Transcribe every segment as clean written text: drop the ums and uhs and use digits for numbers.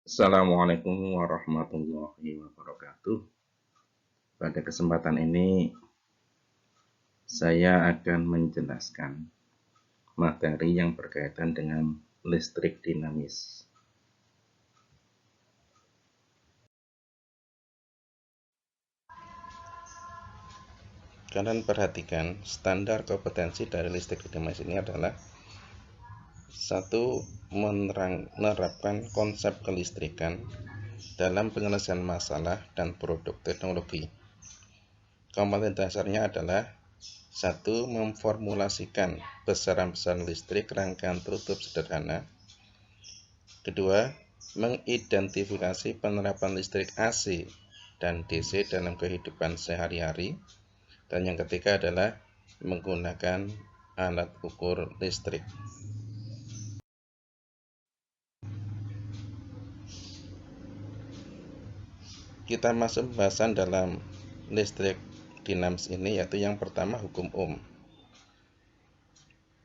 Assalamualaikum warahmatullahi wabarakatuh. Pada kesempatan ini, saya akan menjelaskan materi yang berkaitan dengan listrik dinamis. Kalian perhatikan, standar kompetensi dari listrik dinamis ini adalah satu, menerapkan konsep kelistrikan dalam penyelesaian masalah dan produk teknologi. Kompetensi dasarnya adalah satu, memformulasikan besaran-besaran listrik rangkaian tertutup sederhana. Kedua, mengidentifikasi penerapan listrik AC dan DC dalam kehidupan sehari-hari. Dan yang ketiga adalah menggunakan alat ukur listrik. Kita masuk pembahasan dalam listrik dinamis ini, yaitu yang pertama hukum Ohm.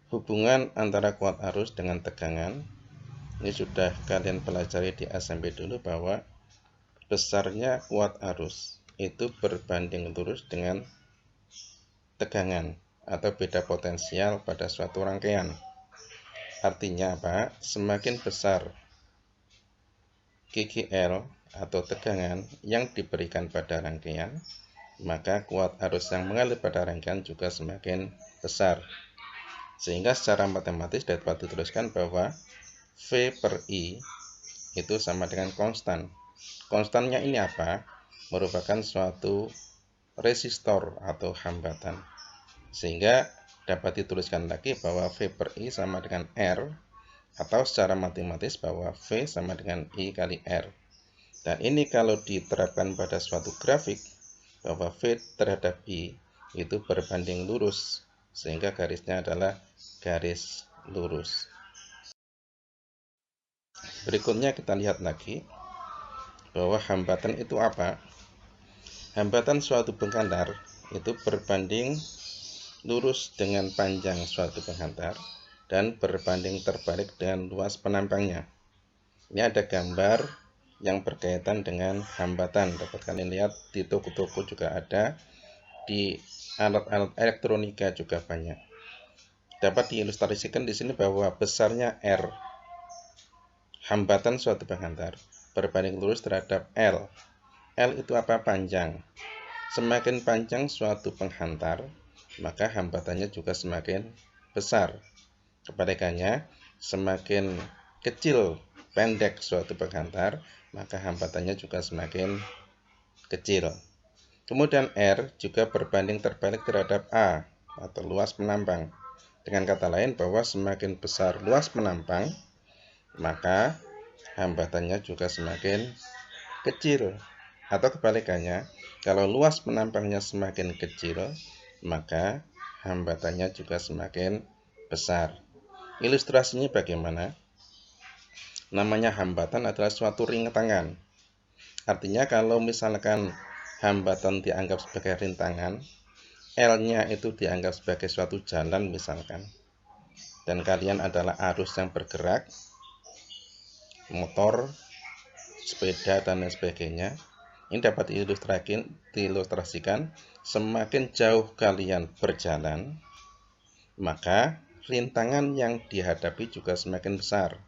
Hubungan antara kuat arus dengan tegangan. Ini sudah kalian pelajari di SMP dulu bahwa besarnya kuat arus itu berbanding lurus dengan tegangan atau beda potensial pada suatu rangkaian. Artinya apa? Semakin besar KGL atau tegangan yang diberikan pada rangkaian, maka kuat arus yang mengalir pada rangkaian juga semakin besar. Sehingga secara matematis dapat dituliskan bahwa V per I itu sama dengan konstan. Konstannya ini apa? Merupakan suatu resistor atau hambatan. Sehingga dapat dituliskan lagi bahwa V per I sama dengan R, atau secara matematis bahwa V sama dengan I kali R. Dan ini kalau diterapkan pada suatu grafik, bahwa V terhadap I itu berbanding lurus, sehingga garisnya adalah garis lurus. Berikutnya kita lihat lagi bahwa hambatan itu apa? Hambatan suatu penghantar itu berbanding lurus dengan panjang suatu penghantar dan berbanding terbalik dengan luas penampangnya. Ini ada gambar yang berkaitan dengan hambatan. Dapat kalian lihat di toko-toko juga ada, di alat-alat elektronika juga banyak. Dapat diilustrasikan di sini bahwa besarnya R, hambatan suatu penghantar, berbanding lurus terhadap L. L itu apa? Panjang. Semakin panjang suatu penghantar, maka hambatannya juga semakin besar. Kebalikannya, semakin kecil pendek suatu penghantar, maka hambatannya juga semakin kecil. Kemudian R juga berbanding terbalik terhadap A atau luas penampang. Dengan kata lain, bahwa semakin besar luas penampang, maka hambatannya juga semakin kecil. Atau kebalikannya, kalau luas penampangnya semakin kecil, maka hambatannya juga semakin besar. Ilustrasinya bagaimana? Namanya hambatan adalah suatu rintangan. Artinya kalau misalkan hambatan dianggap sebagai rintangan, L-nya itu dianggap sebagai suatu jalan misalkan, dan kalian adalah arus yang bergerak, motor, sepeda, dan lain sebagainya. Ini dapat diilustrasikan, semakin jauh kalian berjalan, maka rintangan yang dihadapi juga semakin besar.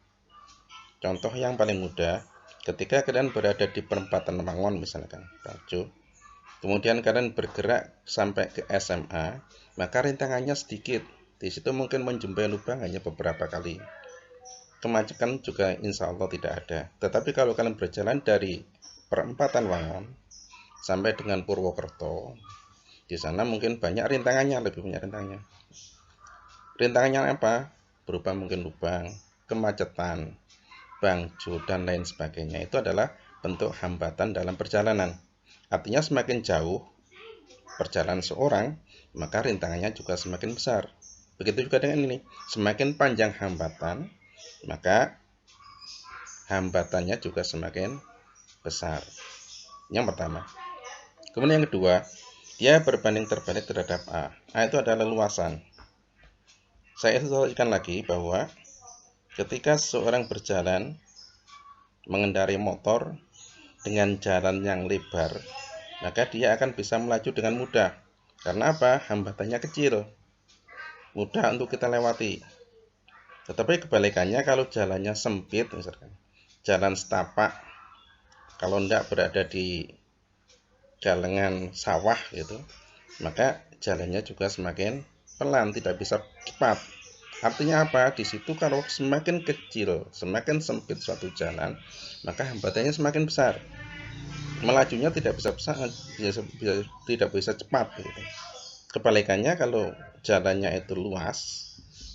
Contoh yang paling mudah, ketika kalian berada di perempatan Mangon misalkan, kemudian kalian bergerak sampai ke SMA, maka rintangannya sedikit. Di situ mungkin menjumpai lubang hanya beberapa kali. Kemacetan juga insya Allah tidak ada. Tetapi kalau kalian berjalan dari perempatan Wangon sampai dengan Purwokerto, di sana mungkin banyak rintangannya, lebih banyak rintangannya. Rintangannya apa? Berupa mungkin lubang, kemacetan, bangju, dan lain sebagainya. Itu adalah bentuk hambatan dalam perjalanan. Artinya semakin jauh perjalanan seorang, maka rintangannya juga semakin besar. Begitu juga dengan ini, semakin panjang hambatan, maka hambatannya juga semakin besar. Yang pertama. Kemudian yang kedua, dia berbanding terbalik terhadap A. A itu adalah luasan. Saya ilustrasikan lagi bahwa ketika seorang berjalan mengendarai motor dengan jalan yang lebar, maka dia akan bisa melaju dengan mudah. Karena apa? Hambatannya kecil, mudah untuk kita lewati. Tetapi kebalikannya, kalau jalannya sempit, misalkan jalan setapak, kalau tidak berada di galengan sawah gitu, maka jalannya juga semakin pelan, tidak bisa cepat. Artinya apa? Di situ kalau semakin kecil, semakin sempit suatu jalan, maka hambatannya semakin besar. Melajunya tidak bisa tidak bisa cepat gitu. Kebalikannya, kalau jalannya itu luas,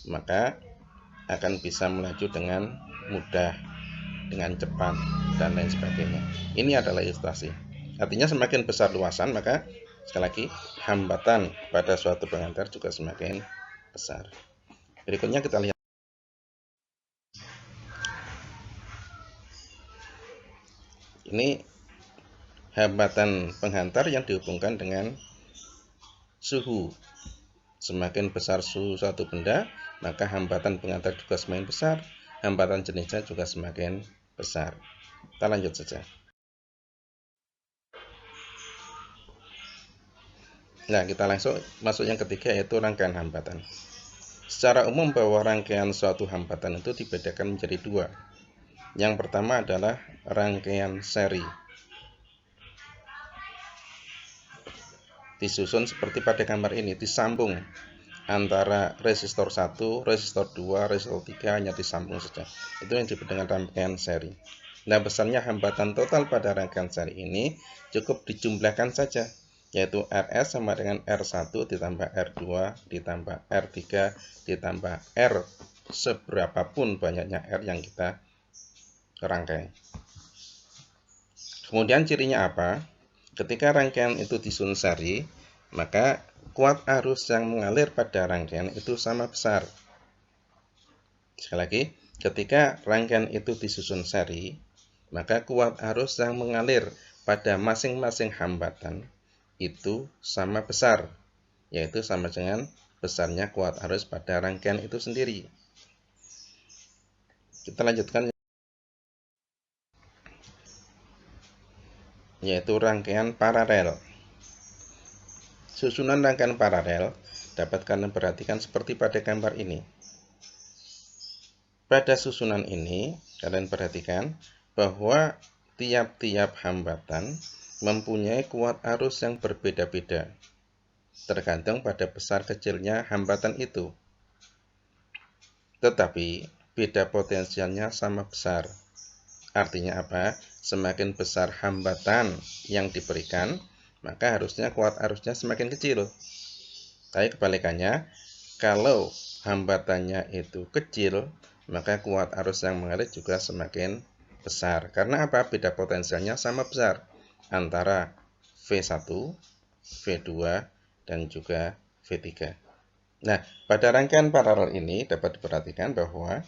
maka akan bisa melaju dengan mudah, dengan cepat, dan lain sebagainya. Ini adalah ilustrasi. Artinya semakin besar luasan, maka sekali lagi hambatan pada suatu pengantar juga semakin besar. Berikutnya kita lihat. Ini hambatan penghantar yang dihubungkan dengan suhu. Semakin besar suhu suatu benda, maka hambatan penghantar juga semakin besar, hambatan jenisnya juga semakin besar. Kita lanjut saja. Nah, kita langsung masuk yang ketiga, yaitu rangkaian hambatan. Secara umum bahwa rangkaian suatu hambatan itu dibedakan menjadi dua. Yang pertama adalah rangkaian seri. Disusun seperti pada gambar ini, disambung antara resistor 1, resistor 2, resistor 3 hanya disambung saja. Itu yang disebut dengan rangkaian seri. Nah, besarnya hambatan total pada rangkaian seri ini cukup dijumlahkan saja, yaitu RS sama dengan R1 ditambah R2 ditambah R3 ditambah R seberapapun banyaknya R yang kita rangkai. Kemudian cirinya apa? Ketika rangkaian itu disusun seri, maka kuat arus yang mengalir pada rangkaian itu sama besar. Sekali lagi, ketika rangkaian itu disusun seri, maka kuat arus yang mengalir pada masing-masing hambatan itu sama besar, yaitu sama dengan besarnya kuat arus pada rangkaian itu sendiri. Kita lanjutkan, yaitu rangkaian paralel. Susunan rangkaian paralel dapat kalian perhatikan seperti pada gambar ini. Pada susunan ini, kalian perhatikan bahwa tiap-tiap hambatan mempunyai kuat arus yang berbeda-beda, tergantung pada besar kecilnya hambatan itu. Tetapi, beda potensialnya sama besar. Artinya apa? Semakin besar hambatan yang diberikan, maka harusnya kuat arusnya semakin kecil. Tapi kebalikannya, kalau hambatannya itu kecil, maka kuat arus yang mengalir juga semakin besar. Karena apa? Beda potensialnya sama besar antara V1, V2, dan juga V3. Nah, pada rangkaian paralel ini dapat diperhatikan bahwa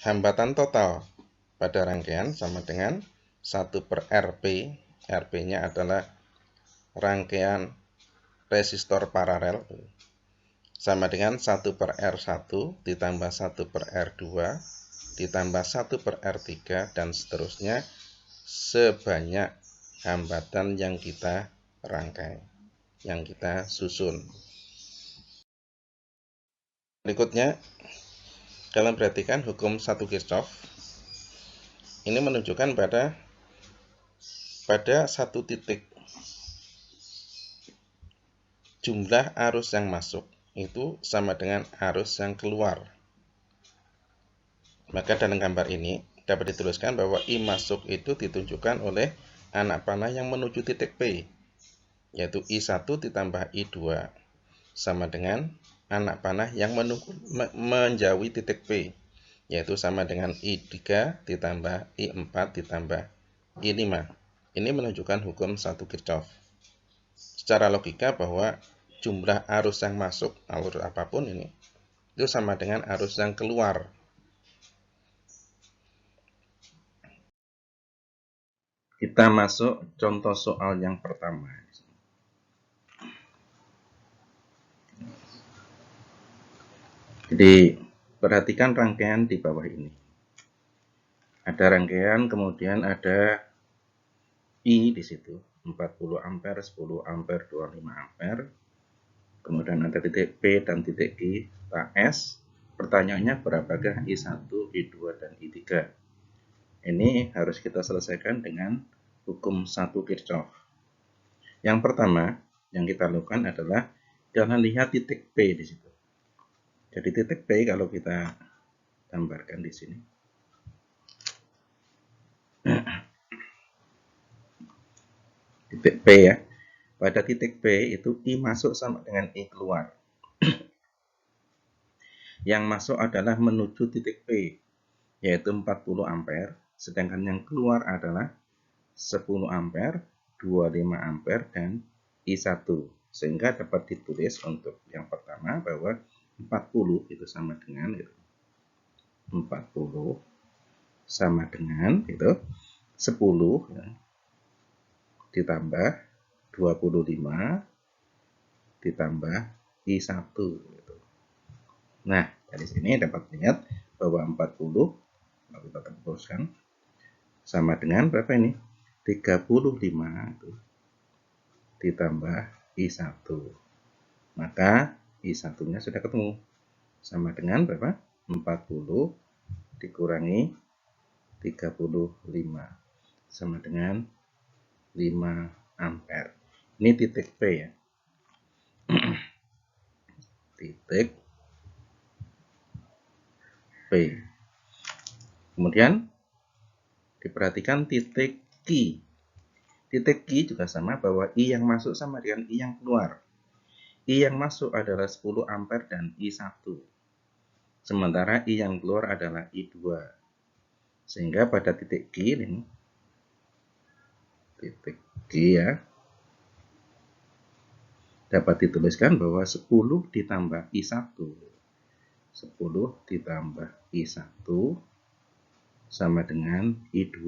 hambatan total pada rangkaian sama dengan 1/Rp. Rp-nya adalah rangkaian resistor paralel, sama dengan 1/R1 ditambah 1/R2 ditambah 1/R3 dan seterusnya, sebanyak hambatan yang kita rangkai, yang kita susun. Berikutnya, kalian perhatikan hukum 1 Kirchhoff. Ini menunjukkan pada satu titik jumlah arus yang masuk itu sama dengan arus yang keluar. Maka dalam gambar ini dapat dituliskan bahwa I masuk itu ditunjukkan oleh anak panah yang menuju titik P, yaitu I1 ditambah I2 sama dengan anak panah yang menjauhi titik P, yaitu sama dengan I3 ditambah I4 ditambah I5. Ini menunjukkan hukum 1 Kirchhoff. Secara logika bahwa jumlah arus yang masuk, alur apapun ini, itu sama dengan arus yang keluar. Kita masuk contoh soal yang pertama. Jadi, perhatikan rangkaian di bawah ini. Ada rangkaian, kemudian ada I di situ, 40 ampere, 10 ampere, 25 ampere. Kemudian ada titik P dan titik Q, S. Pertanyaannya berapakah I1, I2, dan I3? Ini harus kita selesaikan dengan hukum 1 Kirchhoff. Yang pertama yang kita lakukan adalah jangan lihat titik P di situ. Jadi titik P kalau kita gambarkan di sini. Titik P ya. Pada titik P itu I masuk sama dengan I keluar. Yang masuk adalah menuju titik P, yaitu 40 ampere, sedangkan yang keluar adalah 10 ampere, 25 ampere, dan I1. Sehingga dapat ditulis untuk yang pertama bahwa 40 itu sama dengan 40 sama dengan 10 ya, ditambah 25 ditambah I1 gitu. Nah, dari sini dapat lihat bahwa 40 kalau kita teruskan sama dengan berapa ini? 35 itu ditambah I1. Maka I1-nya sudah ketemu. Sama dengan berapa? 40 dikurangi 35 sama dengan 5 ampere. Ini titik P ya. Titik P. Kemudian diperhatikan titik Q. Titik Q juga sama bahwa I yang masuk sama dengan I yang keluar. I yang masuk adalah 10 ampere dan I1. Sementara I yang keluar adalah I2. Sehingga pada titik Q ini, titik Q ya, dapat dituliskan bahwa 10 ditambah I1. 10 ditambah I1 sama dengan I2.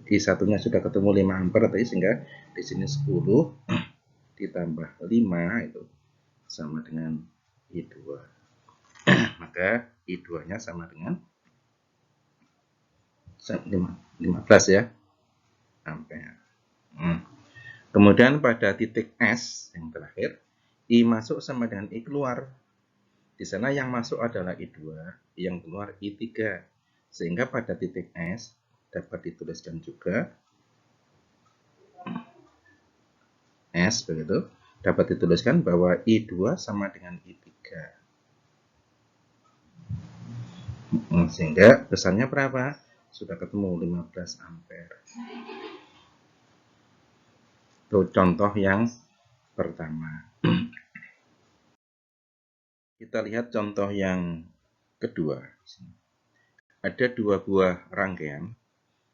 I1-nya sudah ketemu 5 ampere tadi, sehingga di sini 10 ditambah 5 itu sama dengan I2. Maka I2-nya sama dengan 15 ya ampere. Kemudian pada titik S yang terakhir, I masuk sama dengan I keluar. Di sana yang masuk adalah I2, yang keluar I3. Sehingga pada titik S dapat dituliskan juga S begitu, dapat dituliskan bahwa I2 sama dengan I3. Sehingga besarnya berapa? Sudah ketemu 15 ampere. Itu contoh yang pertama. Kita lihat contoh yang kedua. Ada dua buah rangkaian,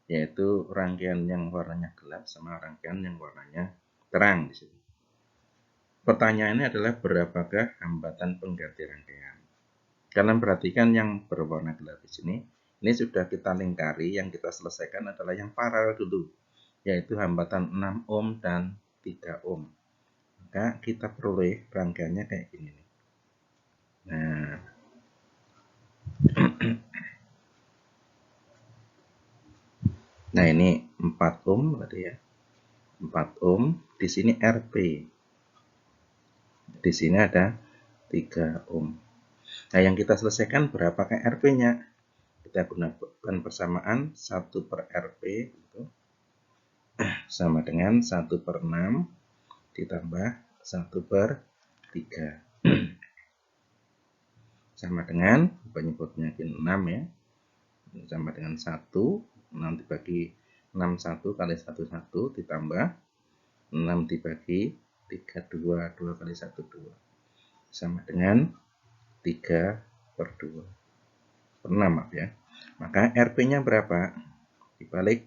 yaitu rangkaian yang warnanya gelap sama rangkaian yang warnanya terang di sini. Pertanyaannya adalah berapakah hambatan pengganti rangkaian? Kalian perhatikan yang berwarna gelap di sini. Ini sudah kita lingkari, yang kita selesaikan adalah yang paralel dulu, yaitu hambatan 6 ohm dan 3 ohm. Maka kita peroleh rangkaiannya kayak gini nih. Nah, nah ini 4 ohm berarti ya. 4 ohm, di sini RP. Di sini ada 3 ohm. Nah, yang kita selesaikan berapakah RP-nya? Kita gunakan persamaan 1 per RP gitu, sama dengan 1 per 6 ditambah 1 per 3. Sama dengan, penyebutnya 6 ya, sama dengan 1, 6 dibagi 6, 1 kali 1, 1, ditambah 6 dibagi 3, 2, 2 kali 1, 2. Sama dengan 3 per 2. Per 6 maaf ya. Maka RP-nya berapa? Dibalik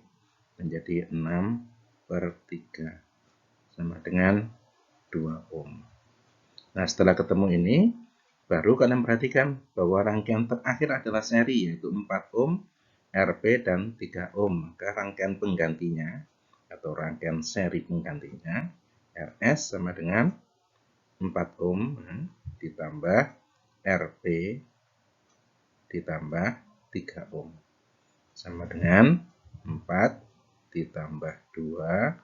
menjadi 6 per 3. Sama dengan 2 ohm. Nah, setelah ketemu ini, baru kalian perhatikan bahwa rangkaian terakhir adalah seri, yaitu 4 ohm, RP, dan 3 ohm. Maka rangkaian penggantinya, atau rangkaian seri penggantinya, RS sama dengan 4 ohm ditambah RP ditambah 3 ohm. Sama dengan 4 ditambah 2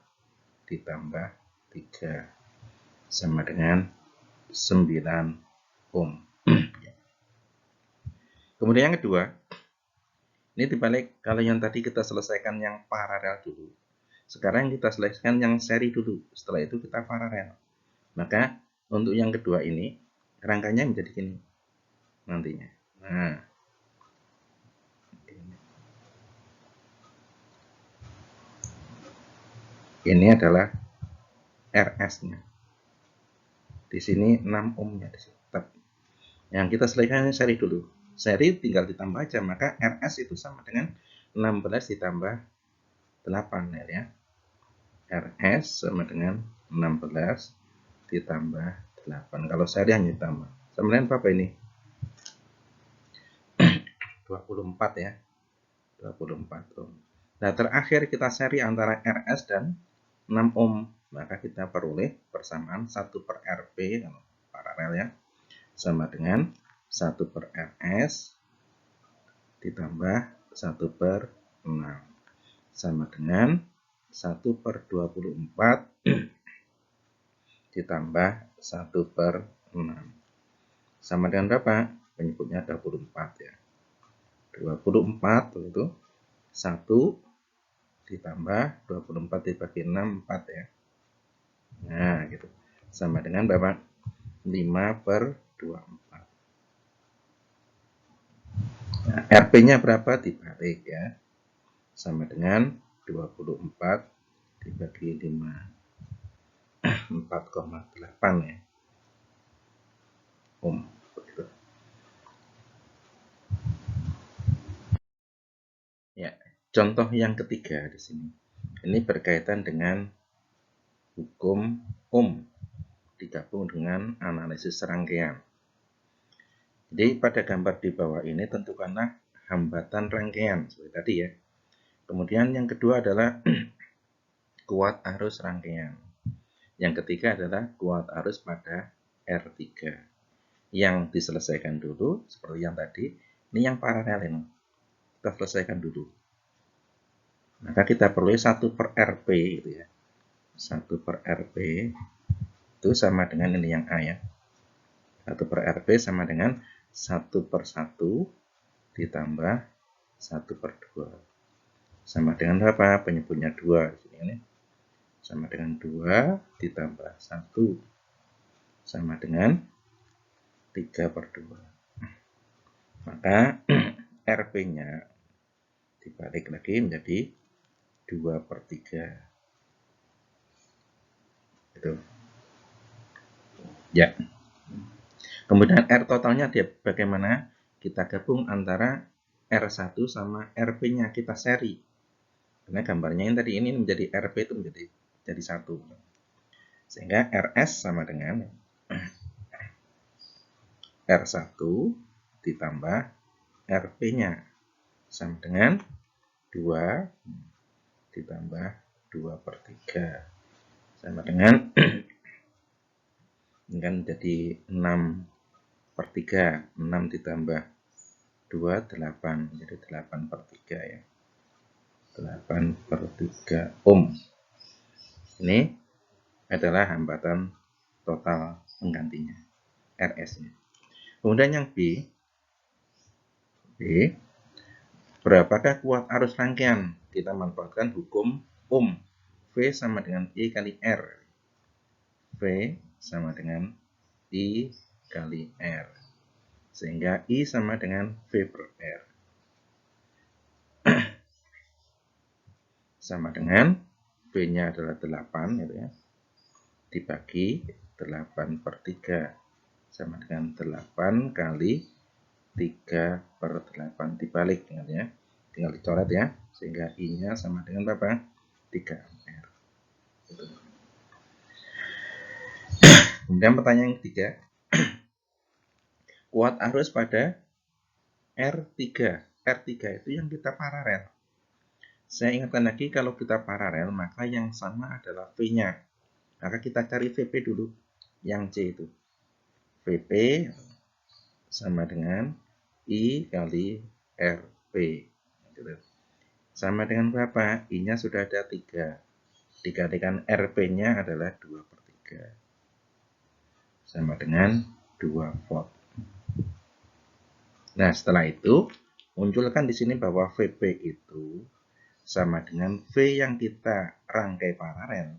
ditambah 3. Sama dengan 9 ohm. Kemudian yang kedua, ini dibalik, kalau yang tadi kita selesaikan yang paralel dulu. Sekarang kita selesaikan yang seri dulu. Setelah itu kita paralel. Maka untuk yang kedua ini, rangkanya menjadi gini nantinya. Nah, ini adalah RS-nya. Di sini 6 ohmnya. Yang kita selesaikan seri dulu. Seri tinggal ditambah aja, maka RS itu sama dengan 16 ditambah 8 ya. RS sama dengan 16 ditambah 8. Kalau seri hanya ditambah. Sama dengan apa ini? 24 ya. 24 ohm. Nah, terakhir kita seri antara RS dan 6 ohm. Maka kita peroleh persamaan 1/RP paralel ya. Sama dengan 1/RS ditambah 1/6. Sama dengan 1/24 ditambah 1/6. Sama dengan berapa? Penyebutnya 24 ya. 24 itu 1 ditambah 24 dibagi 6, 4 ya. Nah, gitu. Sama dengan berapa? 5/24. Nah, RP-nya berapa? Dibalik ya. Sama dengan 24 dibagi 5. 4,8 ya. Ohm. Begitu. Ya, contoh yang ketiga di sini. Ini berkaitan dengan hukum Ohm digabung dengan analisis rangkaian. Jadi pada gambar di bawah ini tentukanlah hambatan rangkaian seperti tadi ya. Kemudian yang kedua adalah kuat arus rangkaian. Yang ketiga adalah kuat arus pada R3. Yang diselesaikan dulu seperti yang tadi. Ini yang paralel ini. Kita selesaikan dulu. Maka kita perlu 1/RP gitu ya. 1/RP itu sama dengan ini yang A ya. 1/RP sama dengan 1/1 ditambah 1/2. Sama dengan apa? Penyebutnya 2. Ini sama dengan 2 ditambah 1. Sama dengan 3/2. Maka RP-nya dibalik lagi menjadi 2/3. Itu. Ya. Kemudian R totalnya dia bagaimana? Kita gabung antara R1 sama RP-nya, kita seri. Karena gambarnya yang tadi ini menjadi RP itu menjadi 1. Sehingga RS sama dengan R1 ditambah RP-nya sama dengan 2 ditambah 2/3 sama dengan ini kan jadi 6/3. 6 ditambah 2, 8. Jadi 8/3 ya. 8/3 ohm. Ini adalah hambatan total penggantinya, RS-nya. Kemudian yang B, berapakah kuat arus rangkaian? Kita manfaatkan hukum Ohm. V sama dengan E kali R. V sama dengan I kali R. Sehingga I sama dengan V/R. Sama dengan V-nya adalah 8 gitu ya. Dibagi 8/3 sama dengan 8 kali 3/8 dibalik ya. Tinggal dicoret ya. Sehingga I-nya sama dengan berapa? 3 ampere. Gitu. Kemudian pertanyaan yang ketiga. Kuat arus pada R3. R3 itu yang kita paralel. Saya ingatkan lagi, kalau kita paralel, maka yang sama adalah V-nya. Maka kita cari VP dulu, yang C itu. VP sama dengan I kali R V. Gitu. Sama dengan berapa? I-nya sudah ada 3. Dikalikan RP-nya adalah 2/3. Sama dengan 2 volt. Nah, setelah itu, munculkan di sini bahwa VP itu sama dengan V yang kita rangkai paralel,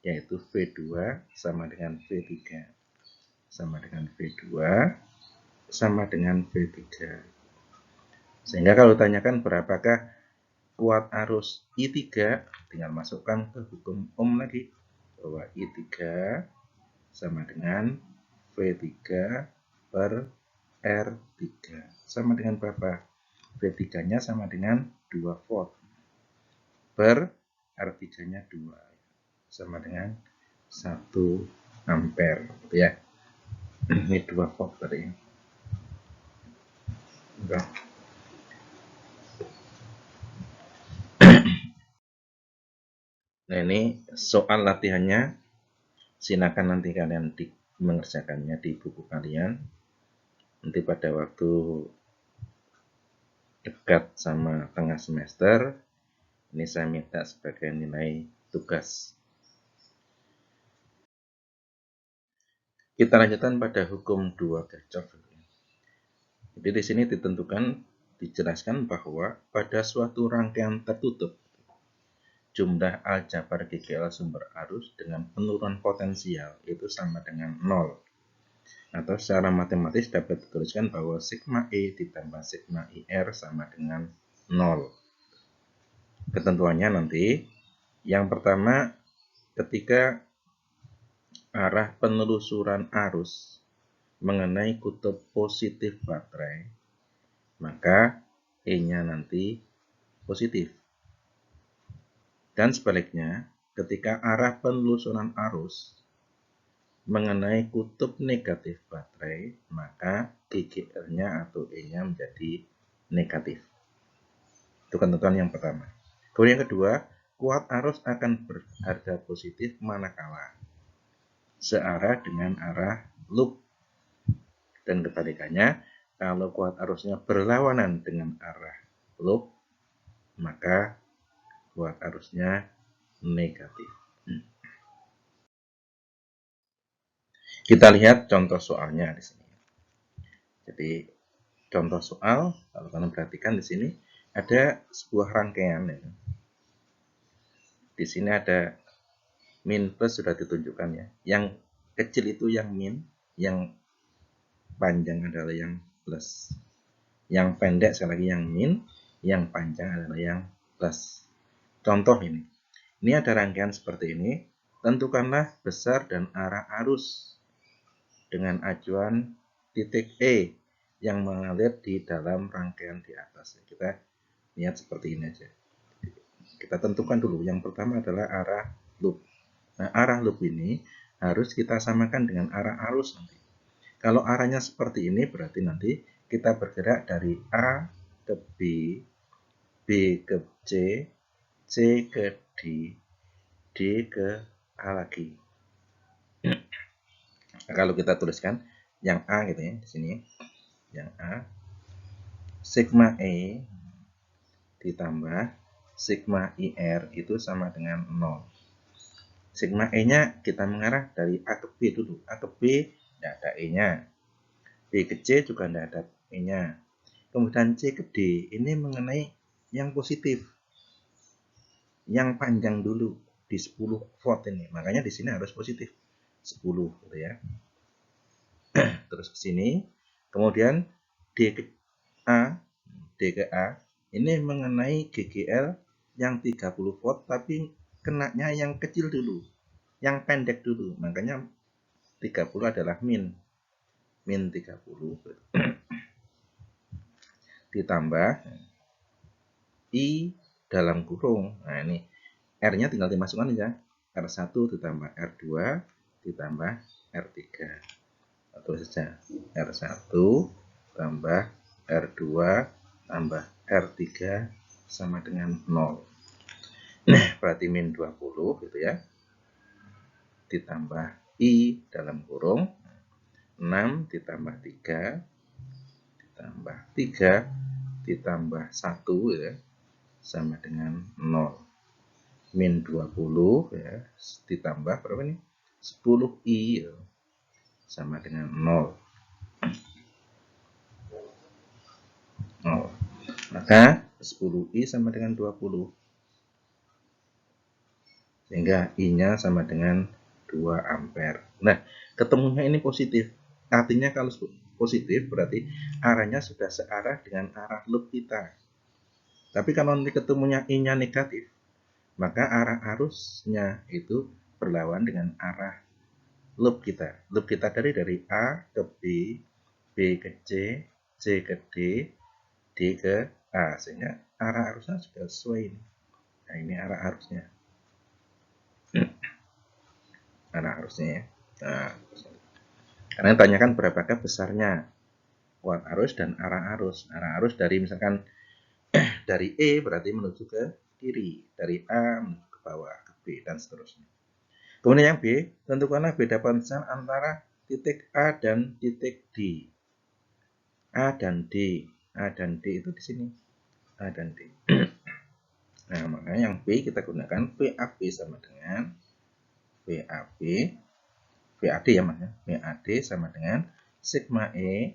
yaitu V2 sama dengan V3. Sama dengan V2 sama dengan V3. Sehingga kalau ditanyakan berapakah kuat arus I3, tinggal masukkan ke hukum Ohm lagi, bahwa I3 sama dengan V3 per R3. Sama dengan berapa? V3-nya sama dengan 2 volt per R3-nya 2. Sama dengan 1 ampere. Gitu ya. Ini 2 volt tadi. Udah. Nah, ini soal latihannya. Silakan nanti kalian mengerjakannya di buku kalian. Nanti pada waktu dekat sama tengah semester, ini saya minta sebagai nilai tugas. Kita lanjutkan pada hukum 2 Kirchhoff. Jadi di sini dijelaskan bahwa pada suatu rangkaian tertutup, jumlah aljabar GGL sumber arus dengan penurunan potensial itu sama dengan 0. Atau secara matematis dapat dituliskan bahwa sigma E ditambah sigma IR sama dengan 0. Ketentuannya nanti, yang pertama, ketika arah penelusuran arus mengenai kutub positif baterai, maka E-nya nanti positif. Dan sebaliknya, ketika arah penelusuran arus mengenai kutub negatif baterai, maka GGL-nya atau E-nya menjadi negatif. Itu ketentuan yang pertama. Kemudian yang kedua, kuat arus akan berharga positif manakala searah dengan arah loop. Dan kebalikannya, kalau kuat arusnya berlawanan dengan arah loop, maka kuat arusnya negatif. Kita lihat contoh soalnya di sini. Jadi contoh soal, kalau kalian perhatikan di sini ada sebuah rangkaian. Ya. Di sini ada min plus sudah ditunjukkan ya. Yang kecil itu yang min, yang panjang adalah yang plus. Yang pendek sekali lagi yang min, yang panjang adalah yang plus. Contoh ini. Ini ada rangkaian seperti ini. Tentukanlah besar dan arah arus dengan acuan titik E yang mengalir di dalam rangkaian di atas. Kita lihat seperti ini aja. Kita tentukan dulu. Yang pertama adalah arah loop. Nah, arah loop ini harus kita samakan dengan arah arus nanti. Kalau arahnya seperti ini, berarti nanti kita bergerak dari A ke B, B ke C, C ke D, D ke A lagi. Nah, kalau kita tuliskan yang A gitu ya, di sini. Yang A, sigma E ditambah sigma IR itu sama dengan 0. Sigma E-nya kita mengarah dari A ke B dulu. A ke B tidak ada E-nya. B ke C juga tidak ada E-nya. Kemudian C ke D ini mengenai yang positif. Yang panjang dulu di 10 volt ini. Makanya di sini harus positif. 10 gitu ya. Terus ke sini. Kemudian D ke A, D ke A ini mengenai GGL yang 30 volt tapi kenanya yang kecil dulu. Yang pendek dulu. Makanya 30 adalah min 30 ditambah I dalam kurung. Nah ini R-nya tinggal dimasukkan aja. R1 ditambah R2 ditambah R3. Atau saja R1 tambah R2 tambah R3 sama dengan 0. Nah, berarti min 20 gitu ya. Ditambah I dalam kurung 6 ditambah 3 ditambah 3 ditambah 1 ya, sama dengan 0. Min 20 ya, ditambah berapa nih? 10i ya, sama dengan 0. Maka 10i sama dengan 20. Sehingga I-nya sama dengan 2 ampere. Nah, ketemunya ini positif. Artinya kalau positif berarti arahnya sudah searah dengan arah loop kita. Tapi kalau nanti ketemunya I-nya negatif, maka arah arusnya itu berlawan dengan arah loop kita. Loop kita dari A ke B, B ke C, C ke D, D ke A. Sehingga arah arusnya sudah sesuai ini. Nah, ini arah arusnya. Arah arusnya ya. Nah, karena tanyakan berapakah besarnya kuat arus dan arah arus. Arah arus dari misalkan dari E berarti menuju ke kiri, dari A menuju ke bawah, ke B, dan seterusnya. Kemudian yang B, tentukanlah beda potensial antara titik A dan titik D. A dan D. A dan D itu di sini. A dan D. Nah, makanya yang B kita gunakan VAB sama dengan VAB, VAD ya mas ya. VAD sama dengan sigma E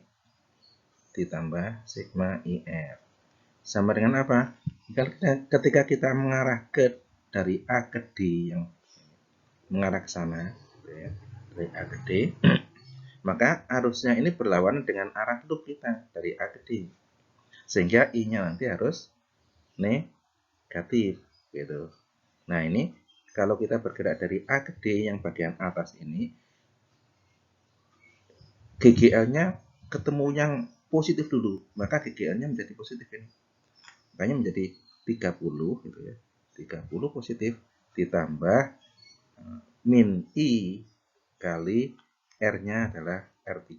ditambah sigma IR. Sama dengan apa? Ketika kita mengarah ke dari A ke D yang mengarah ke sana, ya, dari A ke D, maka arusnya ini berlawanan dengan arah loop kita dari A ke D, sehingga I-nya nanti harus negatif, gitu. Nah ini kalau kita bergerak dari A ke D yang bagian atas ini, GGL-nya ketemu yang positif dulu, maka GGL-nya menjadi positif ini. Makanya menjadi 30 gitu ya. 30 positif ditambah min I kali R-nya adalah R3.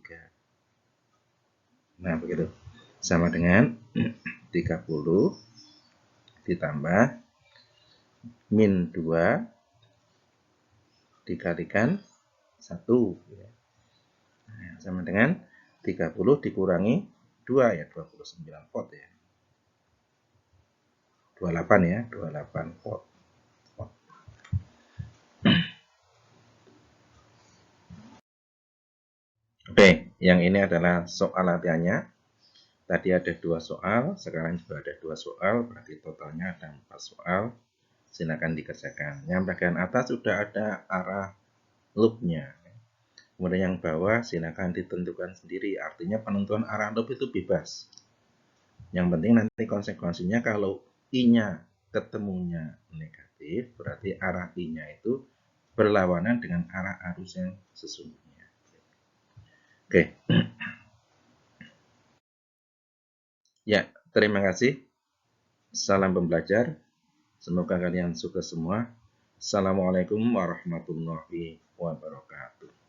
Nah, begitu. Sama dengan 30 ditambah min 2 dikalikan 1 ya. Nah, sama dengan 30 dikurangi 2 ya, 29 volt ya. 28 ya, 28 volt. Oke, yang ini adalah soal latihannya. Tadi ada 2 soal, sekarang juga ada 2 soal, berarti totalnya ada 4 soal. Silakan dikerjakan. Yang bagian atas sudah ada arah loopnya. Kemudian yang bawah silakan ditentukan sendiri. Artinya penentuan arah loop itu bebas. Yang penting nanti konsekuensinya kalau I-nya ketemunya negatif, berarti arah I-nya itu berlawanan dengan arah arus yang sesungguhnya. Oke. Ya, terima kasih. Salam pembelajar. Semoga kalian sukses semua. Assalamualaikum warahmatullahi wabarakatuh.